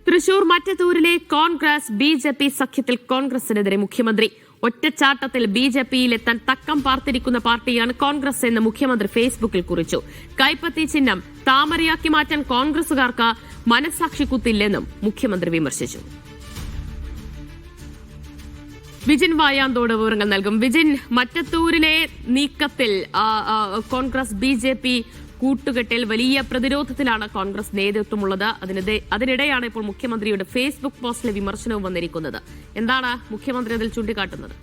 Thrissur മറ്റത്തൂരിലെ Congress BJP. സഖ്യത്തിൽ കോൺഗ്രസിനെതിരെ മുഖ്യമന്ത്രി. ഒറ്റച്ചാട്ടത്തിൽ ബി.ജെ.പിയിലെത്താൻ തക്കം പാർത്തിരിക്കുന്ന പാർട്ടിയാണ് കോൺഗ്രസ് എന്ന് മുഖ്യമന്ത്രി ഫേസ്ബുക്കിൽ കുറിച്ചു. കൈപ്പത്തി ചിഹ്നം താമരയാക്കി മാറ്റാൻ കോൺഗ്രസുകാർക്ക് മനസാക്ഷി കുത്തില്ലെന്നും മുഖ്യമന്ത്രി വിമർശിച്ചു. വിജിൻ വായാന്തോട് വിവരങ്ങൾ നൽകും. വിജിൻ, മറ്റത്തൂരിലെ നീക്കത്തിൽ കോൺഗ്രസ് ബി.ജെ.പി. കൂട്ടുകെട്ടിൽ വലിയ പ്രതിരോധത്തിലാണ് കോൺഗ്രസ് നേതൃത്വമുള്ളത്. അതിനിടെയാണ് ഇപ്പോൾ മുഖ്യമന്ത്രിയുടെ ഫേസ്ബുക്ക് പോസ്റ്റിലെ വിമർശനവും വന്നിരിക്കുന്നത്. എന്താണ് മുഖ്യമന്ത്രി അതിൽ ചൂണ്ടിക്കാട്ടുന്നത്?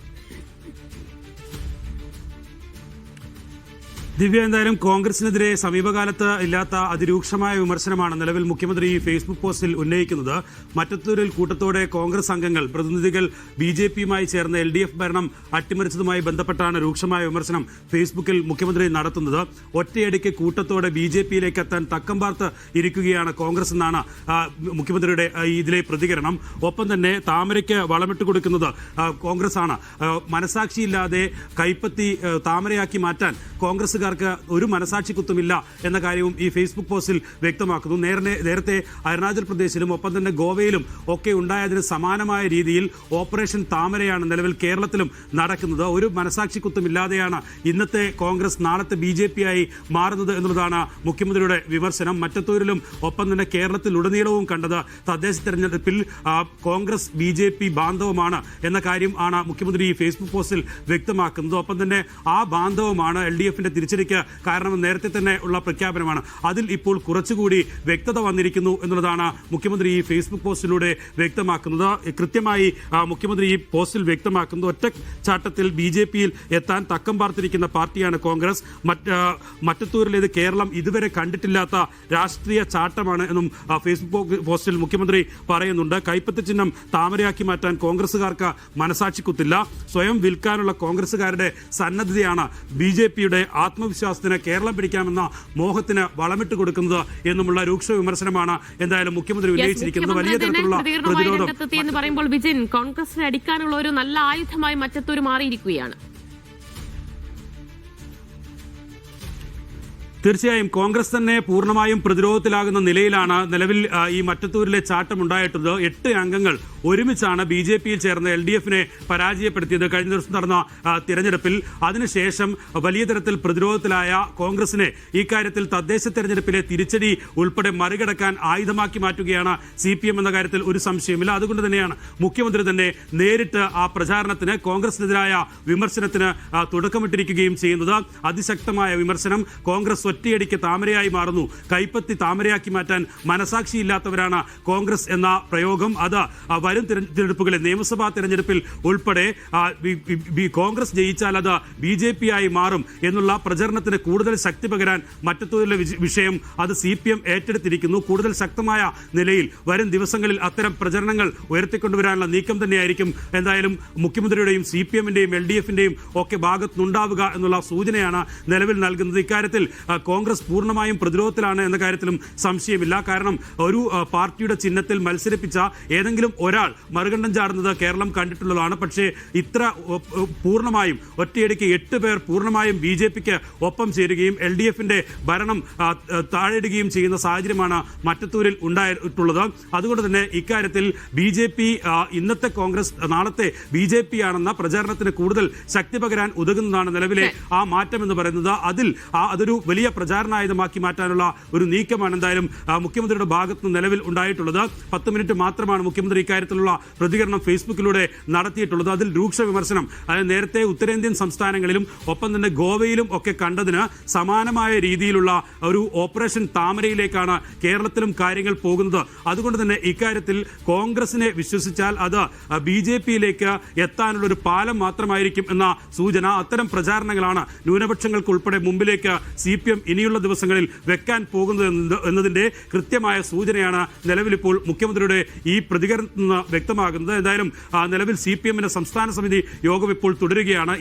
ദിവ്യ, എന്തായാലും കോൺഗ്രസിനെതിരെ സമീപകാലത്ത് ഇല്ലാത്ത അതിരൂക്ഷമായ വിമർശനമാണ് നിലവിൽ മുഖ്യമന്ത്രി ഈ ഫേസ്ബുക്ക് പോസ്റ്റിൽ ഉന്നയിക്കുന്നത്. മറ്റത്തൂരിൽ കൂട്ടത്തോടെ കോൺഗ്രസ് അംഗങ്ങൾ, പ്രതിനിധികൾ ബി.ജെ.പിയുമായി ചേർന്ന് LDF ഭരണം അട്ടിമറിച്ചതുമായി ബന്ധപ്പെട്ടാണ് രൂക്ഷമായ വിമർശനം ഫേസ്ബുക്കിൽ മുഖ്യമന്ത്രി നടത്തുന്നത്. ഒറ്റയടിക്ക് കൂട്ടത്തോടെ ബി.ജെ.പിയിലേക്ക് എത്താൻ തക്കം പാർത്ത് ഇരിക്കുകയാണ് കോൺഗ്രസ് എന്നാണ് മുഖ്യമന്ത്രിയുടെ ഇതിലെ പ്രതികരണം. ഒപ്പം തന്നെ താമരയ്ക്ക് വളമിട്ട് കൊടുക്കുന്നത് കോൺഗ്രസ് ആണ്. മനസാക്ഷിയില്ലാതെ കൈപ്പത്തി താമരയാക്കി മാറ്റാൻ കോൺഗ്രസ് ഒരു മനസാക്ഷി കുത്തുമില്ല എന്ന കാര്യവും ഈ ഫേസ്ബുക്ക് പോസ്റ്റിൽ വ്യക്തമാക്കുന്നു. നേരത്തെ അരുണാചൽ പ്രദേശിലും ഒപ്പം തന്നെ ഗോവയിലും ഒക്കെ ഉണ്ടായതിന് സമാനമായ രീതിയിൽ ഓപ്പറേഷൻ താമരയാണ് നിലവിൽ കേരളത്തിലും നടക്കുന്നത്. ഒരു മനസാക്ഷി കുത്തുമില്ലാതെയാണ് ഇന്നത്തെ കോൺഗ്രസ് നാളത്തെ ബി.ജെ.പി. ആയി മാറുന്നത് എന്നുള്ളതാണ് മുഖ്യമന്ത്രിയുടെ വിമർശനം. മറ്റത്തൂരിലും ഒപ്പം തന്നെ കേരളത്തിലുടനീളവും കണ്ടത് തദ്ദേശ തെരഞ്ഞെടുപ്പിൽ കോൺഗ്രസ് ബി.ജെ.പി. ബാന്ധവമാണ് എന്ന കാര്യം ആണ് മുഖ്യമന്ത്രി ഈ ഫേസ്ബുക്ക് പോസ്റ്റിൽ വ്യക്തമാക്കുന്നത്. ഒപ്പം തന്നെ ആ ബാന്ധവമാണ് LDFന്റെ തിരിച്ചടിക്ക് കാരണം നേരത്തെ തന്നെ ഉള്ള പ്രഖ്യാപനമാണ്. അതിൽ ഇപ്പോൾ കുറച്ചുകൂടി വ്യക്തത വന്നിരിക്കുന്നു എന്നുള്ളതാണ് മുഖ്യമന്ത്രി ഈ ഫേസ്ബുക്ക് പോസ്റ്റിലൂടെ വ്യക്തമാക്കുന്നത്. കൃത്യമായി മുഖ്യമന്ത്രി ഈ പോസ്റ്റിൽ വ്യക്തമാക്കുന്നത് ഒറ്റച്ചാട്ടത്തിൽ ബി.ജെ.പിയിൽ എത്താൻ തക്കം പാർത്തിരിക്കുന്ന പാർട്ടിയാണ് കോൺഗ്രസ്. മറ്റത്തൂരിലേത് കേരളം ഇതുവരെ കണ്ടിട്ടില്ലാത്ത രാഷ്ട്രീയ ചാട്ടമാണ് എന്നും ഫേസ്ബുക്ക് പോസ്റ്റിൽ മുഖ്യമന്ത്രി പറയുന്നുണ്ട്. കൈപ്പത്തി ചിഹ്നം താമരയാക്കി മാറ്റാൻ കോൺഗ്രസുകാർക്ക് മനസാക്ഷി കുത്തില്ല. സ്വയം വിൽക്കാനുള്ള കോൺഗ്രസുകാരുടെ സന്നദ്ധതയാണ് ബി.ജെ.പിയുടെ ആത്മവിശ്വാസത്തിന് കേരളം പിടിക്കാമെന്ന മോഹത്തിന് വളമിട്ട് കൊടുക്കുന്നത് എന്നുമുള്ള രൂക്ഷ വിമർശനമാണ് എന്തായാലും മുഖ്യമന്ത്രി ഉന്നയിച്ചിരിക്കുന്നത്. വലിയ തരത്തിലുള്ള പ്രതിരോധം എന്ന് പറയുമ്പോൾ വിജിൻ, കോൺഗ്രസിനെ അടിക്കാനുള്ള ഒരു നല്ല ആയുധമായി മറ്റത്തൂർ മാറിയിരിക്കുകയാണ്. തീർച്ചയായും കോൺഗ്രസ് തന്നെ പൂർണ്ണമായും പ്രതിരോധത്തിലാകുന്ന നിലയിലാണ് നിലവിൽ ഈ മറ്റത്തൂരിലെ ചാട്ടമുണ്ടായിട്ടുള്ളത്. 8 അംഗങ്ങൾ ഒരുമിച്ചാണ് ബി.ജെ.പിയിൽ ചേർന്ന് LDFനെ പരാജയപ്പെടുത്തിയത് കഴിഞ്ഞ ദിവസം നടന്ന തിരഞ്ഞെടുപ്പിൽ. അതിനുശേഷം വലിയ തരത്തിൽ പ്രതിരോധത്തിലായ കോൺഗ്രസിനെ ഇക്കാര്യത്തിൽ തദ്ദേശ തെരഞ്ഞെടുപ്പിലെ തിരിച്ചടി ഉൾപ്പെടെ മറികടക്കാൻ ആയുധമാക്കി മാറ്റുകയാണ് CPM എന്ന കാര്യത്തിൽ ഒരു സംശയമില്ല. അതുകൊണ്ട് തന്നെയാണ് മുഖ്യമന്ത്രി തന്നെ നേരിട്ട് ആ പ്രചാരണത്തിന്, കോൺഗ്രസിനെതിരായ വിമർശനത്തിന് തുടക്കമിട്ടിരിക്കുകയും ചെയ്യുന്നത്. അതിശക്തമായ വിമർശനം. കോൺഗ്രസ് ഒറ്റയടിക്ക് താമരയായി മാറുന്നു, കൈപ്പത്തി താമരയാക്കി മാറ്റാൻ മനസാക്ഷിയില്ലാത്തവരാണ് കോൺഗ്രസ് എന്ന പ്രയോഗം. അത് വരും തിരഞ്ഞെടുപ്പുകളിൽ, നിയമസഭാ തിരഞ്ഞെടുപ്പിൽ ഉൾപ്പെടെ കോൺഗ്രസ് ജയിച്ചാൽ അത് ബി.ജെ.പി. ആയി മാറും എന്നുള്ള പ്രചരണത്തിന് കൂടുതൽ ശക്തി പകരാൻ മറ്റത്തൂരിലെ വിഷയം അത് CPM ഏറ്റെടുത്തിരിക്കുന്നു. കൂടുതൽ ശക്തമായ നിലയിൽ വരും ദിവസങ്ങളിൽ അത്തരം പ്രചരണങ്ങൾ ഉയർത്തിക്കൊണ്ടുവരാനുള്ള നീക്കം തന്നെയായിരിക്കും എന്തായാലും മുഖ്യമന്ത്രിയുടെയും CPMന്റെയും LDFന്റെയും ഒക്കെ ഭാഗത്തുനിന്നുണ്ടാവുക എന്നുള്ള സൂചനയാണ് നിലവിൽ നൽകുന്നത്. ഇക്കാര്യത്തിൽ കോൺഗ്രസ് പൂർണ്ണമായും പ്രതിരോധത്തിലാണ് എന്ന കാര്യത്തിലും സംശയമില്ല. കാരണം ഒരു പാർട്ടിയുടെ ചിഹ്നത്തിൽ മത്സരിപ്പിച്ച ഏതെങ്കിലും ഒരാൾ മറുകണ്ഠം ചാടുന്നത് കേരളം കണ്ടിട്ടുള്ളതാണ്. പക്ഷേ ഇത്ര പൂർണ്ണമായും ഒറ്റയടിക്ക് 8 പേർ പൂർണ്ണമായും ബി.ജെ.പിക്ക് ഒപ്പം ചേരുകയും LDFന്റെ ഭരണം താഴെയിടുകയും ചെയ്യുന്ന സാഹചര്യമാണ് മറ്റത്തൂരിൽ ഉണ്ടായിട്ടുള്ളത്. അതുകൊണ്ട് തന്നെ ഇക്കാര്യത്തിൽ ബി.ജെ.പി. ഇന്നത്തെ കോൺഗ്രസ് നാളത്തെ ബി.ജെ.പി. ആണെന്ന പ്രചാരണത്തിന് കൂടുതൽ ശക്തി പകരാൻ ഉതകുന്നതാണ് നിലവിലെ ആ മാറ്റം എന്ന് പറയുന്നത്. അതൊരു വലിയ പ്രചാരണായുധമാക്കി മാറ്റാനുള്ള ഒരു നീക്കമാണ് എന്തായാലും മുഖ്യമന്ത്രിയുടെ ഭാഗത്ത് നിലവിൽ ഉണ്ടായിട്ടുള്ളത്. 10 മിനിറ്റ് മാത്രമാണ് മുഖ്യമന്ത്രി ഇക്കാര്യത്തിലുള്ള പ്രതികരണം ഫേസ്ബുക്കിലൂടെ നടത്തിയിട്ടുള്ളത്. അതിൽ രൂക്ഷ വിമർശനം, അതായത് നേരത്തെ ഉത്തരേന്ത്യൻ സംസ്ഥാനങ്ങളിലും ഒപ്പം തന്നെ ഗോവയിലും ഒക്കെ കണ്ടതിന് സമാനമായ രീതിയിലുള്ള ഒരു ഓപ്പറേഷൻ താമരയിലേക്കാണ് കേരളത്തിലും കാര്യങ്ങൾ പോകുന്നത്. അതുകൊണ്ട് തന്നെ ഇക്കാര്യത്തിൽ കോൺഗ്രസിനെ വിശ്വസിച്ചാൽ അത് ബി.ജെ.പിയിലേക്ക് എത്താനുള്ള ഒരു പാലം മാത്രമായിരിക്കും എന്ന സൂചന. അത്തരം പ്രചാരണങ്ങളാണ് ന്യൂനപക്ഷങ്ങൾക്കുൾപ്പെടെ മുമ്പിലേക്ക് CPM ഇനിയുള്ള ദിവസങ്ങളിൽ വെക്കാൻ പോകുന്നത് എന്നതിന്റെ കൃത്യമായ സൂചനയാണ് നിലവിലിപ്പോൾ മുഖ്യമന്ത്രിയുടെ ഈ പ്രതികരണത്തിൽ നിന്ന് വ്യക്തമാകുന്നത്. എന്തായാലും നിലവിൽ CPMന്റെ സംസ്ഥാന സമിതി യോഗം ഇപ്പോൾ തുടരുകയാണ്.